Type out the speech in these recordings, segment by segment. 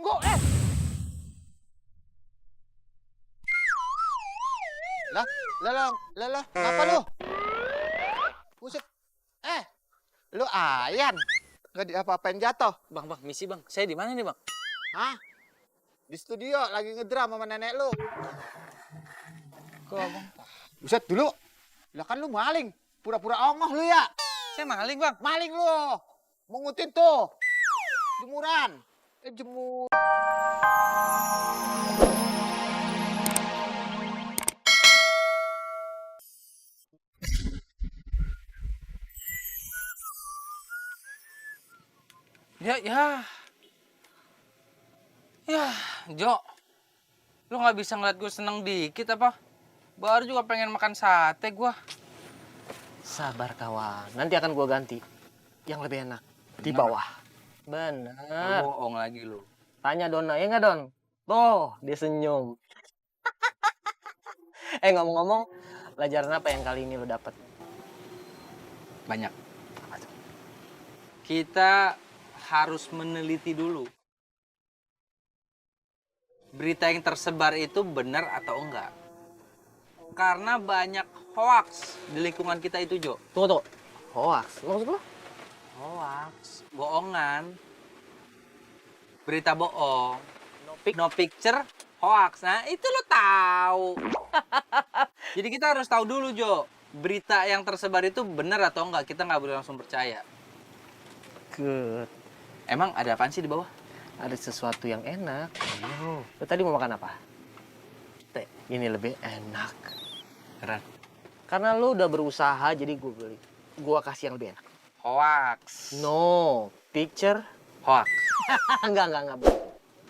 tunggu, Lah, ngapa lu? Buset, lu Ayan, nggak diapa-apain jatuh. Bang, misi bang. Saya di mana nih bang? Hah? Di studio, lagi ngedram sama nenek lu. Kok bang? Buset dulu, lah kan lu maling, pura-pura ongoh lu ya. Saya maling bang. Maling lu, mau ngutin tuh, jemuran. Jemur. Ya, Jo. Lu nggak bisa ngeliat gue seneng dikit apa? Baru juga pengen makan sate gua. Sabar kawan, nanti akan gua ganti yang lebih enak di Bener. bawah. Bener. Bohong lagi lu. Tanya Dona, ya nggak Don? Tuh, dia senyum. Ngomong-ngomong, pelajaran apa yang kali ini lo dapet? Banyak. Kita harus meneliti dulu. Berita yang tersebar itu benar atau enggak. Karena banyak hoax di lingkungan kita itu, Jo. Tunggu. Hoax, maksud lo? Hoax, bohongan. Berita bohong. No picture, hoax. Nah, itu lo tahu. Jadi kita harus tahu dulu, Jo. Berita yang tersebar itu benar atau enggak. Kita nggak boleh langsung percaya. Good. Emang ada apaan sih di bawah? Ada sesuatu yang enak. Lo tadi mau makan apa? Teh. Ini lebih enak. Keren. Karena lo udah berusaha, jadi gue beli. Gua kasih yang lebih enak. Hoax. No, picture. Hoax. Enggak.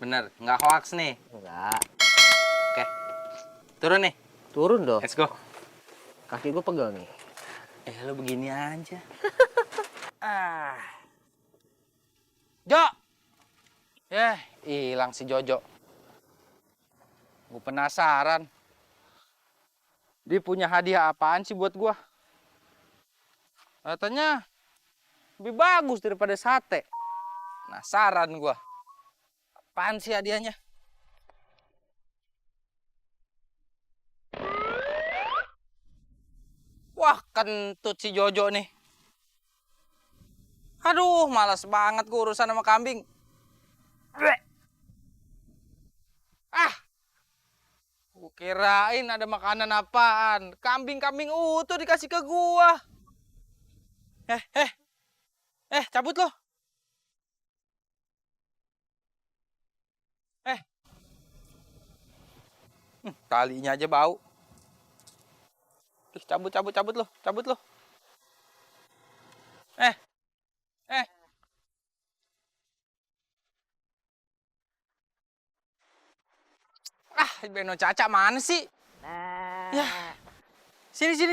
Bener, nggak hoax nih. Enggak. Oke. Turun nih. Turun dong. Let's go. Kaki gue pegel nih. Lo begini aja. Jo! Hilang si Jojo. Gue penasaran. Dia punya hadiah apaan sih buat gua? Katanya lebih bagus daripada sate. Penasaran gua. Apaan sih hadiahnya? Wah, kentut si Jojo nih. Aduh, malas banget gua urusan sama kambing. Gua kirain ada makanan apaan. Kambing-kambing utuh dikasih ke gua. Cabut lo. Talinya aja bau. Cabut lo. Eh. Beno Caca mana sih? Ya. Sini. Sini,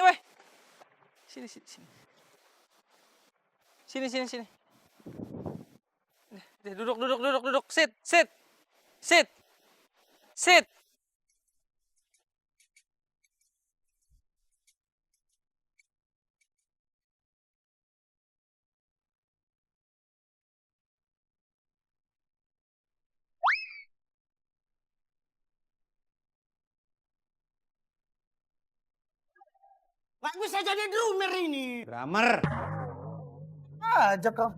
weh. Sini. Sini. Duduk. Sit. Nggak bisa jadi drummer ini. Drummer. Aja kau.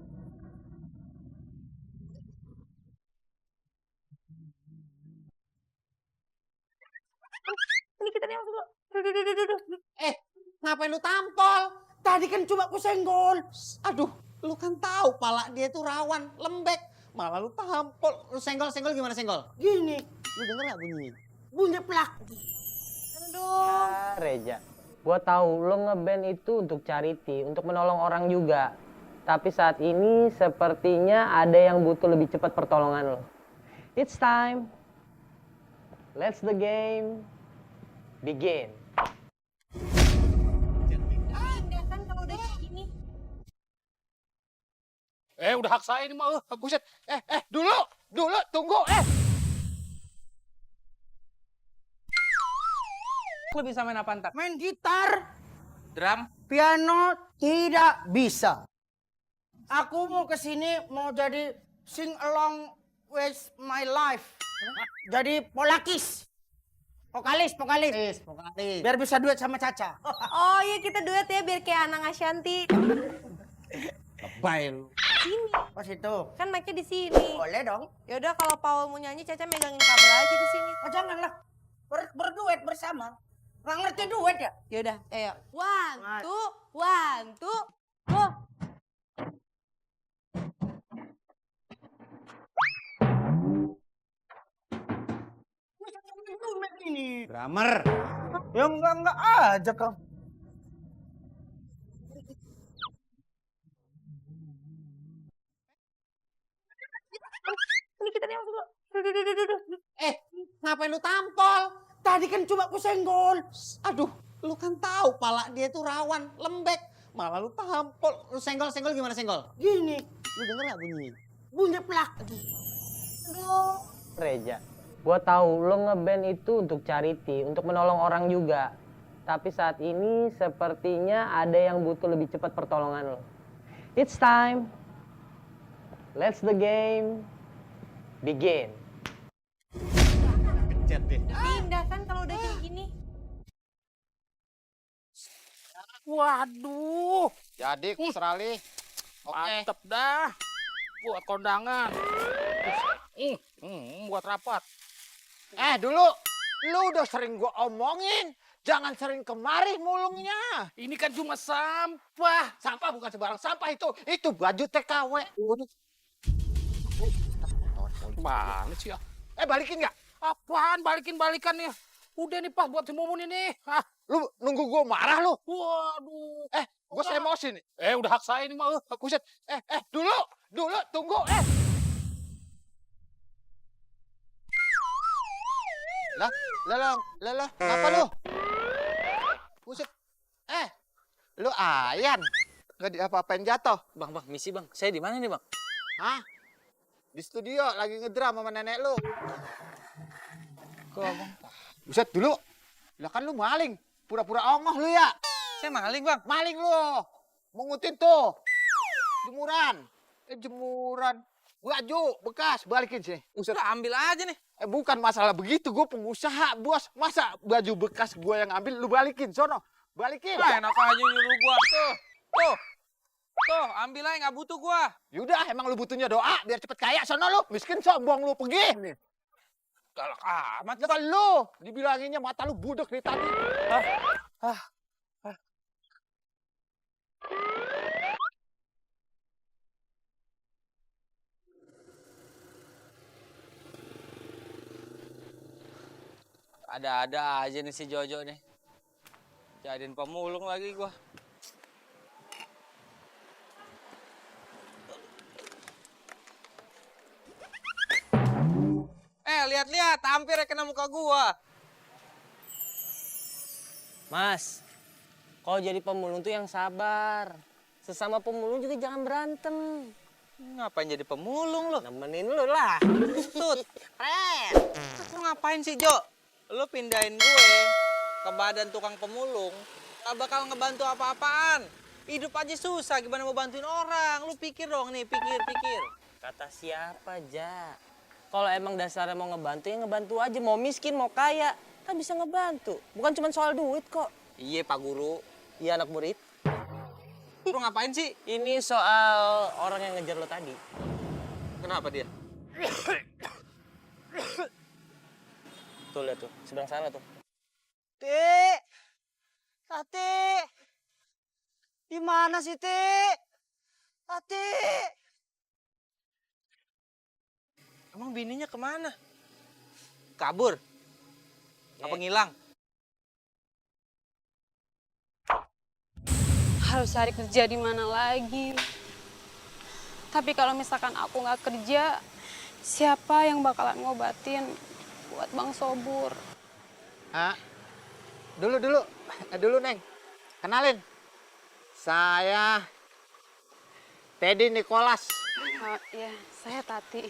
Ini kita nih masuk. Ngapain lu tampol? Tadi kan cuma ku senggol. Aduh, lu kan tahu pala dia tuh rawan, lembek. Malah lu tampol. Lu senggol gimana senggol? Gini, Lu denger gak bunyinya? bunyi plak. Ah, Reja, gua tahu lo ngeband itu untuk charity, untuk menolong orang juga. Tapi saat ini sepertinya ada yang butuh lebih cepat pertolongan lo. It's time. Let's the game begin. Enggak kan kalau udah kayak gini. Udah hak saya ini mah. Buset. Dulu, tunggu. Lo bisa main apa ntar? Main gitar, Drum? piano tidak bisa. Aku mau ke sini mau jadi sing along with my life. Jadi polakis. Vokalis. Vokalis. Biar bisa duet sama Caca. Oh iya kita duet ya biar kayak Anang Ashanti. Lebay lu. Sini. Pas itu. Kan mic-nya di sini. Boleh dong. Yaudah kalau Paul mau nyanyi Caca megangin kabel aja di sini. Oh janganlah. Berduet bersama. Nggak ngerti duet ya? Yaudah, ayo. One, two, go. Ini. Drummer. Ya enggak aja kau. Ini kita nih masuk dulu. Ngapain lu tampol? Tadi kan cuma aku senggol. Aduh, lu kan tahu pala dia tuh rawan, lembek. Malah lu tampol. Lu senggol gimana senggol? Gini. Lu denger gak bunyi? Bunyi plak. Reja, gua tahu lo ngeband itu untuk charity, untuk menolong orang juga. Tapi saat ini sepertinya ada yang butuh lebih cepat pertolongan lo. It's time. Let's the game begin. Pencet deh. Pindah kan kalau udah kayak gini. Waduh, Jadi Australia. Oke. mantep dah. Buat kondangan. Buat rapat. Dulu lu udah sering gua omongin, jangan sering kemari mulungnya. Ini kan cuma sampah. Sampah bukan sembarang sampah itu. Itu baju TKW. Banget sih ya. Balikin nggak? Apaan balikan ya? Udah nih pas buat si Mumun ini. Hah? Lu nunggu gua marah lu. Waduh. Gua emosi nih. Udah hak saya ini mah. Buset. Dulu, tunggu. Lah, kenapa lu? Buset. Lu ayan. Nggak diapa-apain jatuh. Bang, misi bang. Saya di mana nih bang? Hah? Di studio lagi ngedram sama nenek lu. Kok bang? Buset dulu. Lah kan lu maling. Pura-pura ongah lu ya. Saya maling bang. Maling lu. Mengutin tuh. Jemuran. Baju bekas balikin sih. Udah ambil aja nih. Bukan masalah begitu, gue pengusaha, bos. Masa baju bekas gue yang ambil, lu balikin, sono. Balikin. Enak aja nyuruh gua. Tuh, ambil aja nggak butuh gua. Yaudah, emang lu butuhnya doa, biar cepet kaya, sono lu. Miskin sombong lu, pergi. Galak amat. Bukan lu, dibilanginnya mata lu budek nih tadi. Ada-ada aja nih si Jojo nih. Jadiin pemulung lagi gua. Lihat-lihat, hampir ya kena muka gua. Mas, kalau jadi pemulung tuh yang sabar. Sesama pemulung juga jangan berantem. Ngapain jadi pemulung lo? Nemenin lu lah. Tut. Lu ngapain sih, Jo? Lu pindahin gue ke badan tukang pemulung, gak bakal ngebantu apa-apaan. Hidup aja susah, gimana mau bantuin orang? Lu pikir dong nih, pikir. Kata siapa, Ja? Kalau emang dasarnya mau ngebantu, ya ngebantu aja. Mau miskin, mau kaya, kan bisa ngebantu. Bukan cuma soal duit kok. Iya, Pak Guru. Iya, anak murid. Lu ngapain sih? Ini soal orang yang ngejar lo tadi. Kenapa dia? Tuh, lihat tuh. Seberang sana tuh. Tik! Tati! Di mana sih, Tik? Tati! Emang bininya kemana? Kabur? Apa ngilang? Harus cari kerja di mana lagi. Tapi kalau misalkan aku nggak kerja, siapa yang bakalan ngobatin buat Bang Sobur? Dulu, Neng. Kenalin. Saya Teddy Nicholas. Oh, iya, saya Tati.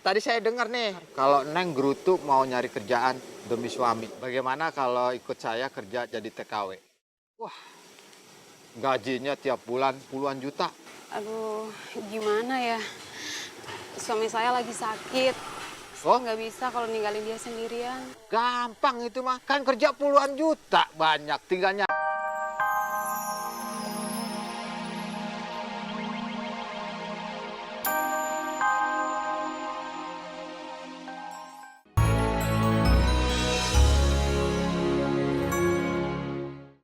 Tadi saya dengar nih, kalau Neng gerutu mau nyari kerjaan demi suami. Bagaimana kalau ikut saya kerja jadi TKW? Wah, gajinya tiap bulan puluhan juta. Aduh, gimana ya? Suami saya lagi sakit. Oh? Nggak bisa kalau ninggalin dia sendirian. Gampang itu mah. Kan kerja puluhan juta banyak. Tinggalnya